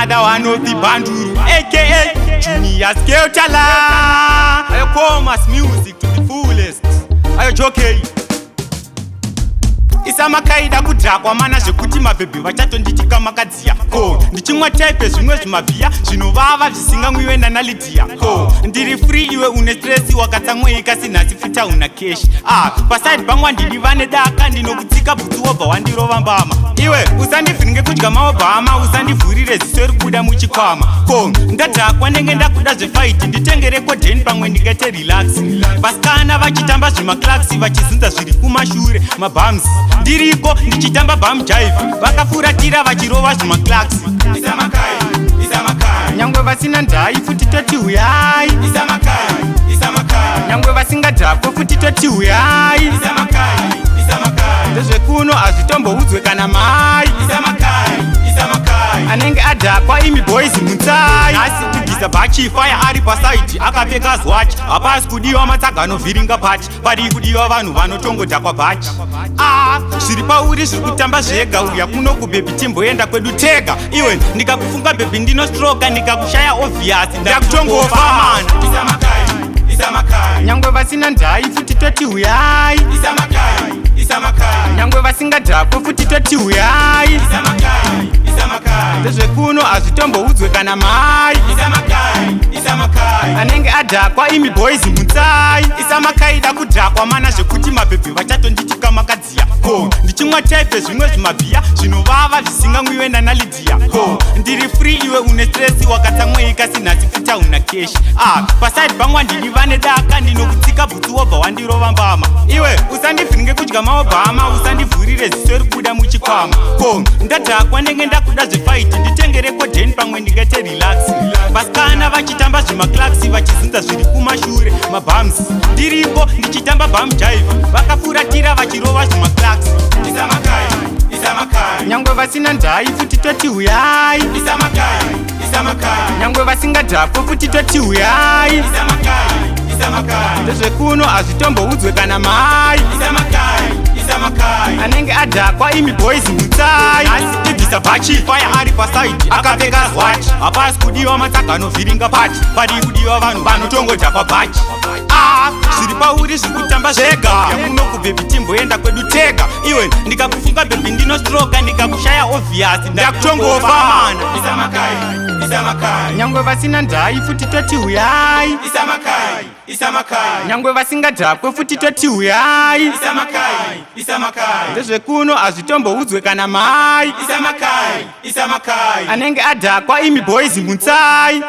another one of the Banduru, aka Junior Skeltala. I commerce music to the fullest. Ayo joke. Isamakaida kudhakwa mana zvekuti mabhebhi vachatonditika makadziya ko ndichimwa type zvimwe zvimabhiya zvinovava zvisingamwiwe nanalidiya ko ndiri free iwe une stress wakatsamweika sinhasi fita una cash paside pangwa ndiri vane daka ndinokutsika bvutsi wobva wandirova mbama iwe usandivhiringe kudya maobhama usandivhurire ziso rikubuda muchikwama ko ndadhakwa ndenge ndakuda zvefight nditenge rekodheni pamwe ndingete relax vasikana vachitamba zvemaclaxi vachizinza zviri kumashure mabams ndiriko ndichitamba bam jive vakafuratira vachirova zvemaclaxi nyangwe vasina ndai futi toti huyai nyangwe vasingadhakwe futi toti huyai ndezvekuno hazvitomboudzwe kana mai anenge adhakwa imi boys mutsai asi kugisa bhachi faya ari pasaiti akapfeka zwachi hapasi kudiwa matsagano vhiringa pati padi kudiwa vanhu vanotongodhakwa bhachi zviri pauri zviri kutamba zvega uya kuno kubhebhi timboenda kwedu tega iwe ndikakufunga bhebhi ndinostroka ndikakushaya obvious ndakutongofa mana nyangwe vasina ndai futi toti huyai nyangwe vasingadhakwe futi toti huyai ndezvekuno hazvitomboudzwe kana mai anenge adhakwa imi boys mutsai isamakaida kudhakwa mana zvekuti mabhebhi vachatonditika makadziya ko ndichimwa type zvimwe zvimabhiya zvinovava zvisingamwiwe nanalidiya ko ndiri free iwe une stress wakatsamweika sinhasi fita una cash paside pangwa ndiri vane daka ndinokutsika bvutsi wobva wandirova mbama iwe usandivhiringe kudya maobhama usandivhurire ziso rikubuda muchikwama ko ndadhakwa ndenge ndakuda zvefight nditenge rekodheni pamwe ndingete relax vasikana vachitamba zvemaclaxi vachizinza zviri kumashure mabams ndiriko ndichitamba bam jive vakafuratira vachirova zvemaclaxi nyangwe vasina ndai futi toti huyai nyangwe vasingadhakwe futi toti huyai ndezvekuno hazvitomboudzwe kana mai anenge adhakwa imi boys mutsai asi tigisa bhachi faya ari pasaiti akapfeka zwachi hapasi kudiwa matsagano vhiringa pati padi kudiwa vanhu vanotongodhakwa bhachi zviri pauri zviri kutamba zvega yamuno kubhebhi timboenda kwedu tega iwe ndikakufunga bhebhi ndinostroka ndikakushaya obvious ndakutongofa mana nyangwe vasina ndai futi toti huyai nyangwe vasingadhakwe futi toti huyai ndezvekuno hazvitomboudzwe kana mai anenge adhakwa imi boys mutsai